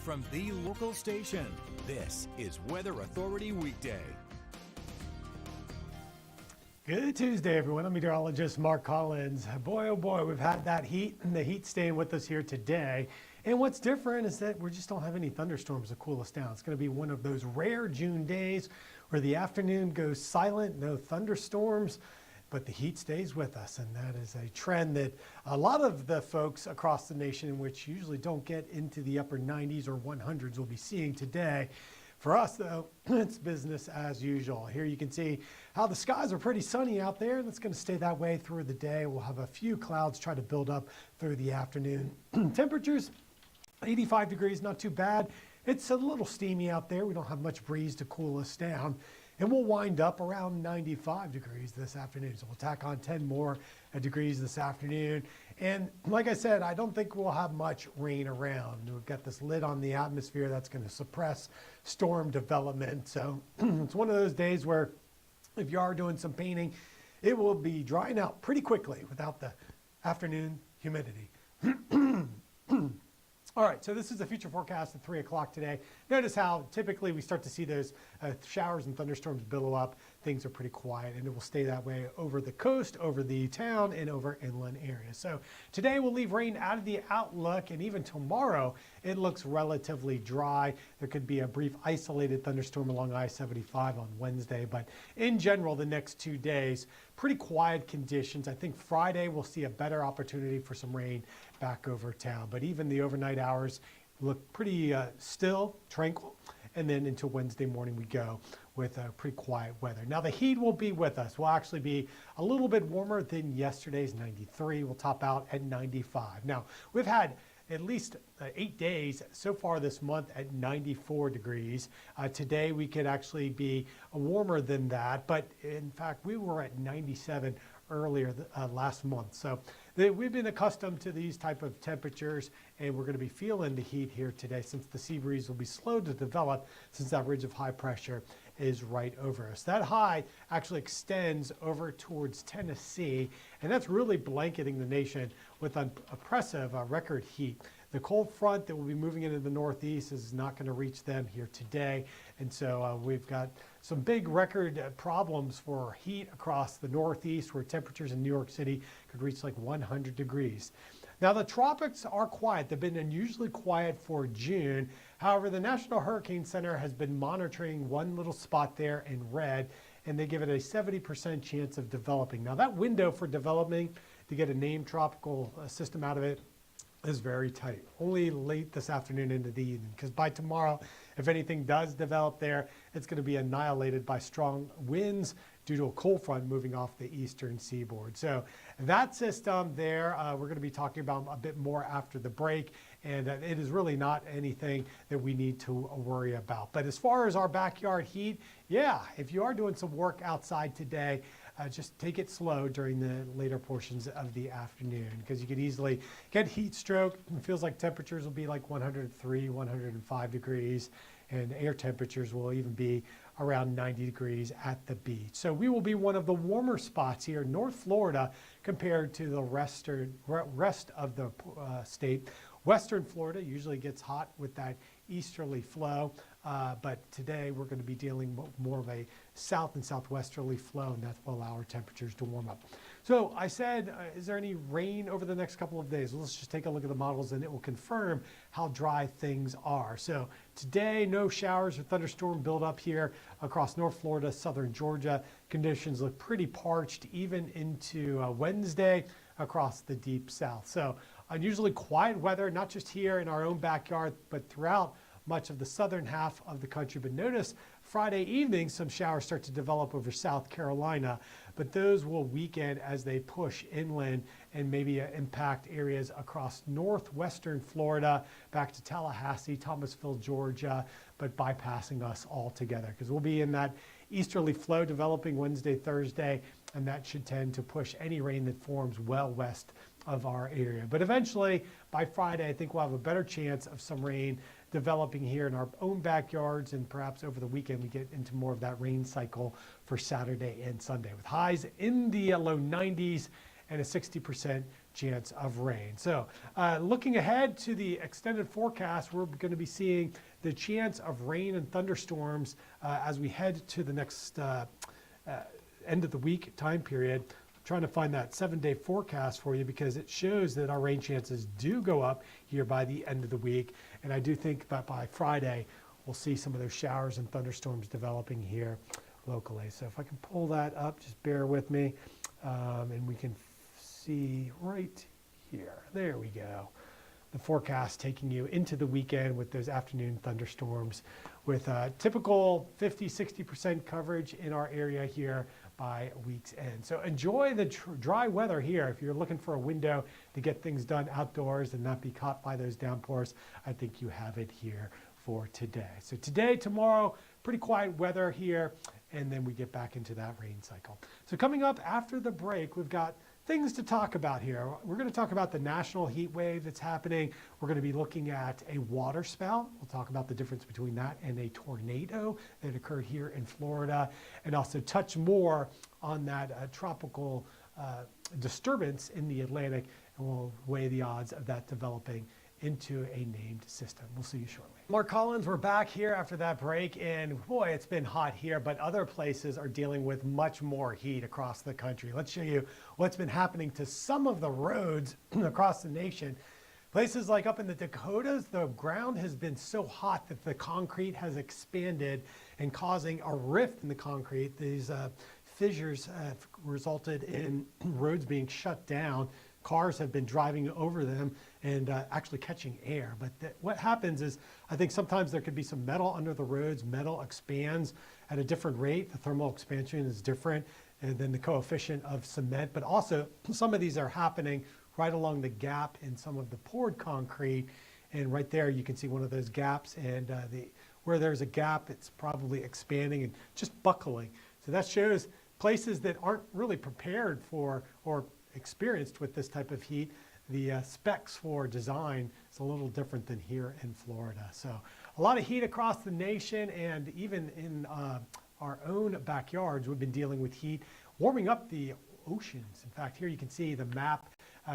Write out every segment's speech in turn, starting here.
from the local station. This is Weather Authority Weekday. Good Tuesday, everyone. I'm Meteorologist Mark Collins. Boy, oh boy, we've had that heat, and the heat staying with us here today. And what's different is that we just don't have any thunderstorms to cool us down. It's going to be one of those rare June days where the afternoon goes silent, no thunderstorms, but the heat stays with us. And that is a trend that a lot of the folks across the nation, which usually don't get into the upper 90s or 100s, will be seeing today. For us, though, it's business as usual. Here you can see how the skies are pretty sunny out there, and it's going to stay that way through the day. We'll have a few clouds try to build up through the afternoon. Temperatures, 85 degrees, not too bad. It's a little steamy out there. We don't have much breeze to cool us down. And we'll wind up around 95 degrees this afternoon. So we'll tack on 10 more degrees this afternoon. And like I said, I don't think we'll have much rain around. We've got this lid on the atmosphere that's going to suppress storm development. So it's one of those days where if you are doing some painting, it will be drying out pretty quickly without the afternoon humidity. All right, so this is the future forecast at 3 o'clock today. Notice how typically we start to see those showers and thunderstorms billow up. Things are pretty quiet, and it will stay that way over the coast, over the town, and over inland areas. So today we'll leave rain out of the outlook, and even tomorrow it looks relatively dry. There could be a brief isolated thunderstorm along I-75 on Wednesday, but in general, the next 2 days, pretty quiet conditions. I think Friday we'll see a better opportunity for some rain back over town, but even the overnight hours look pretty still, tranquil, and then into Wednesday morning we go with pretty quiet weather. Now the heat will be with us. We'll actually be a little bit warmer than yesterday's 93. We'll top out at 95. Now we've had at least 8 days so far this month at 94 degrees. Today we could actually be warmer than that, but in fact we were at 97 earlier last month. So we've been accustomed to these type of temperatures, and we're going to be feeling the heat here today since the sea breeze will be slow to develop since that ridge of high pressure is right over us. That high actually extends over towards Tennessee, and that's really blanketing the nation with an oppressive record heat. The cold front that will be moving into the northeast is not going to reach them here today. And so we've got some big record problems for heat across the northeast, where temperatures in New York City could reach like 100 degrees. Now the tropics are quiet. They've been unusually quiet for June. However, the National Hurricane Center has been monitoring one little spot there in red, and they give it a 70% chance of developing. Now that window for developing to get a named tropical system out of it is very tight. Only late this afternoon into the evening, because by tomorrow, if anything does develop there, it's going to be annihilated by strong winds due to a cold front moving off the eastern seaboard. So that system there, we're going to be talking about a bit more after the break, and it is really not anything that we need to worry about. But as far as our backyard heat, yeah, if you are doing some work outside today, just take it slow during the later portions of the afternoon, because you could easily get heat stroke. It feels like temperatures will be like 103, 105 degrees, and air temperatures will even be around 90 degrees at the beach. So we will be one of the warmer spots here in North Florida compared to the rest of the state. Western Florida usually gets hot with that easterly flow, but today we're going to be dealing with more of a south and southwesterly flow, and that will allow our temperatures to warm up. So I said, is there any rain over the next couple of days? Well, let's just take a look at the models, and it will confirm how dry things are. So today, no showers or thunderstorm buildup here across North Florida, southern Georgia. Conditions look pretty parched even into Wednesday across the deep south. So unusually quiet weather, not just here in our own backyard, but throughout much of the southern half of the country. But notice Friday evening, some showers start to develop over South Carolina, but those will weaken as they push inland and maybe impact areas across northwestern Florida, back to Tallahassee, Thomasville, Georgia, but bypassing us altogether, because we'll be in that easterly flow developing Wednesday, Thursday, and that should tend to push any rain that forms well west of our area. But eventually, by Friday, I think we'll have a better chance of some rain developing here in our own backyards, and perhaps over the weekend we get into more of that rain cycle for Saturday and Sunday, with highs in the low 90s and a 60% chance of rain. So looking ahead to the extended forecast, we're going to be seeing the chance of rain and thunderstorms as we head to the next end of the week time period. I'm trying to find that 7-day forecast for you because it shows that our rain chances do go up here by the end of the week. And I do think that by Friday, we'll see some of those showers and thunderstorms developing here locally. So if I can pull that up, just bear with me, and we can see right here. There we go. The forecast taking you into the weekend with those afternoon thunderstorms with typical 50-60% coverage in our area here by week's end. So enjoy the dry weather here. If you're looking for a window to get things done outdoors and not be caught by those downpours, I think you have it here for today. So today, tomorrow, pretty quiet weather here, and then we get back into that rain cycle. So coming up after the break, we've got things to talk about here. We're going to talk about the national heat wave that's happening. We're going to be looking at a water spout. We'll talk about the difference between that and a tornado that occurred here in Florida, and also touch more on that tropical disturbance in the Atlantic, and we'll weigh the odds of that developing into a named system. We'll see you shortly. Mark Collins, we're back here after that break, and boy, it's been hot here, but other places are dealing with much more heat across the country. Let's show you what's been happening to some of the roads across the nation. Places like up in the Dakotas, the ground has been so hot that the concrete has expanded and causing a rift in the concrete. These fissures have resulted in roads being shut down. Cars have been driving over them and actually catching air. But what happens is, I think sometimes there could be some metal under the roads. Metal expands at a different rate. The thermal expansion is different than the coefficient of cement. But also, some of these are happening right along the gap in some of the poured concrete. And right there, you can see one of those gaps. And where there's a gap, it's probably expanding and just buckling. So that shows places that aren't really prepared for or experienced with this type of heat. The specs for design is a little different than here in Florida. So a lot of heat across the nation, and even in our own backyards, we've been dealing with heat warming up the oceans. In fact, here you can see the map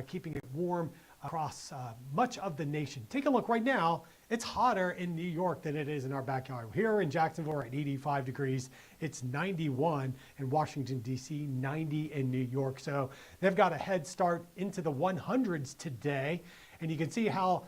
keeping it warm across much of the nation. Take a look right now. It's hotter in New York than it is in our backyard. Here in Jacksonville, we're at 85 degrees. It's 91 in Washington, D.C., 90 in New York. So they've got a head start into the 100s today. And you can see how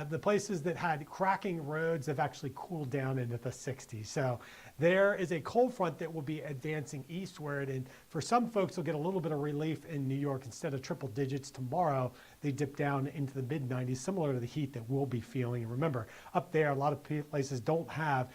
the places that had cracking roads have actually cooled down into the 60s. So there is a cold front that will be advancing eastward. And for some folks, they'll get a little bit of relief in New York. Instead of triple digits tomorrow, they dip down into the mid-90s, similar to the heat that we'll be feeling. And remember, up there, a lot of places don't have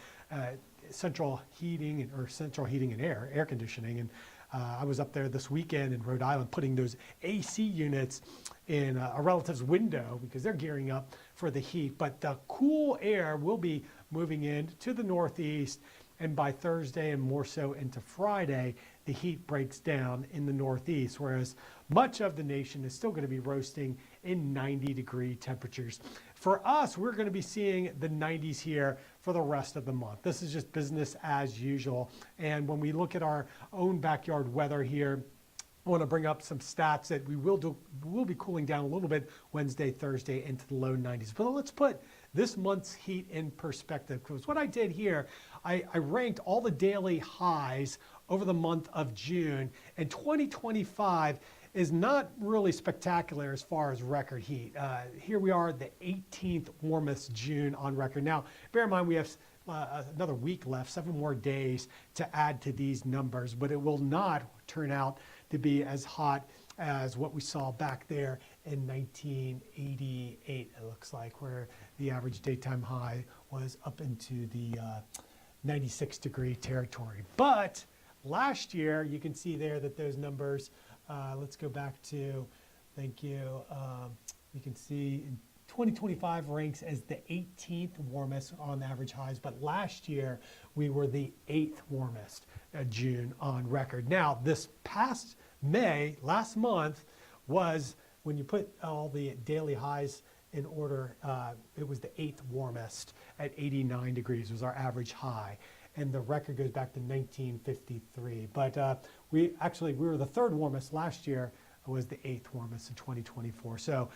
central heating and air conditioning. And I was up there this weekend in Rhode Island putting those AC units in a relative's window because they're gearing up for the heat. But the cool air will be moving in to the northeast, and by Thursday and more so into Friday, the heat breaks down in the northeast, whereas much of the nation is still going to be roasting in 90-degree temperatures. For us, we're going to be seeing the 90s here for the rest of the month. This is just business as usual. And when we look at our own backyard weather here, I want to bring up some stats that we'll be cooling down a little bit Wednesday, Thursday into the low 90s. But let's put this month's heat in perspective, because what I did here, I ranked all the daily highs over the month of June, and 2025 is not really spectacular as far as record heat. Here we are, the 18th warmest June on record. Now, bear in mind we have another week left, 7 more days to add to these numbers, but it will not turn out to be as hot as what we saw back there in 1988, it looks like, where the average daytime high was up into the 96-degree territory. But last year, you can see there that those numbers, let's go back to, thank you, you can see 2025 ranks as the 18th warmest on average highs, but last year we were the 8th warmest June on record. Now, this past May, last month, was, when you put all the daily highs in order, it was the 8th warmest at 89 degrees was our average high. And the record goes back to 1953. But we were the 3rd warmest last year was the 8th warmest in 2024. So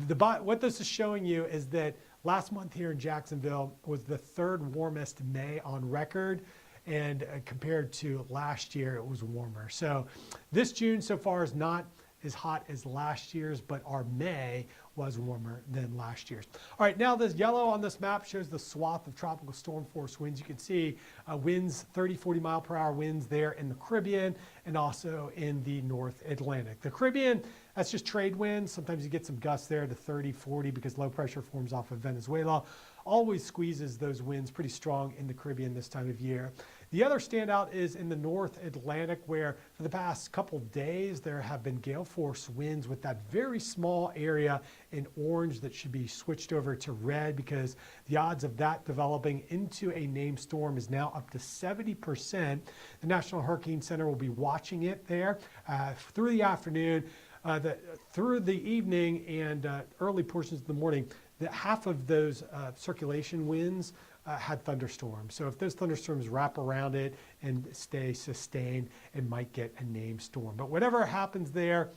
what this is showing you is that last month here in Jacksonville was the 3rd warmest May on record. And compared to last year, it was warmer. So this June so far is not as hot as last year's, but our May was warmer than last year's. All right, now this yellow on this map shows the swath of tropical storm force winds. You can see winds, 30, 40 mile per hour winds there in the Caribbean and also in the North Atlantic. The Caribbean, that's just trade winds. Sometimes you get some gusts there to 30, 40 because low pressure forms off of Venezuela. Always squeezes those winds pretty strong in the Caribbean this time of year. The other standout is in the North Atlantic, where for the past couple days there have been gale force winds with that very small area in orange that should be switched over to red, because the odds of that developing into a named storm is now up to 70%. The National Hurricane Center will be watching it there through the afternoon, through the evening and early portions of the morning. Half of those circulation winds had thunderstorms. So if those thunderstorms wrap around it and stay sustained, it might get a named storm. But whatever happens there,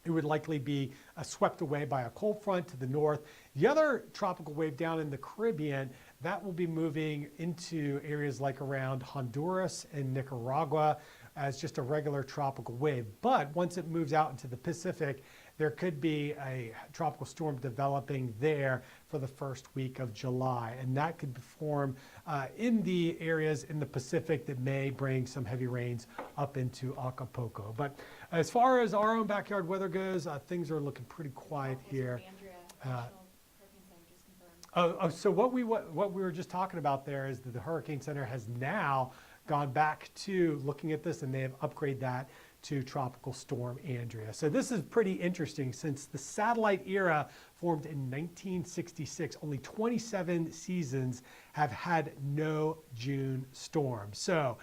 it would likely be swept away by a cold front to the north. The other tropical wave down in the Caribbean, that will be moving into areas like around Honduras and Nicaragua as just a regular tropical wave. But once it moves out into the Pacific, there could be a tropical storm developing there for the first week of July. And that could form in the areas in the Pacific that may bring some heavy rains up into Acapulco. But as far as our own backyard weather goes, things are looking pretty quiet here. So what we were just talking about there is that the Hurricane Center has now gone back to looking at this, and they have upgraded that to Tropical Storm Andrea. So this is pretty interesting. Since the satellite era formed in 1966, only 27 seasons have had no June storm. So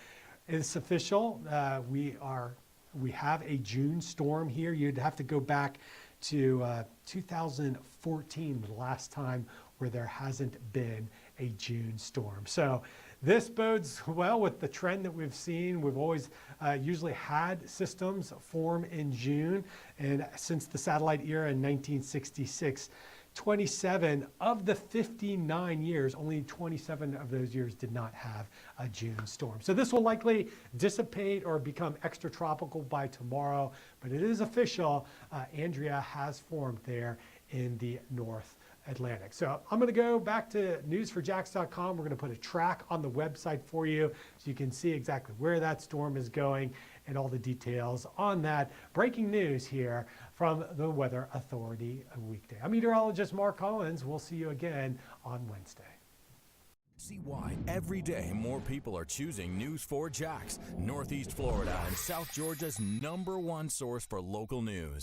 it's official. We have a June storm here. You'd have to go back to 2014, the last time where there hasn't been a June storm. So this bodes well with the trend that we've seen. We've always usually had systems form in June, and since the satellite era in 1966, 27 of the 59 years, only 27 of those years did not have a June storm. So this will likely dissipate or become extratropical by tomorrow, but it is official. Andrea has formed there in the North Atlantic. So I'm going to go back to news4jax.com. We're going to put a track on the website for you so you can see exactly where that storm is going and all the details on that. Breaking news here from the Weather Authority Weekday. I'm meteorologist Mark Collins. We'll see you again on Wednesday. See why every day more people are choosing News4Jax, Northeast Florida and South Georgia's #1 source for local news.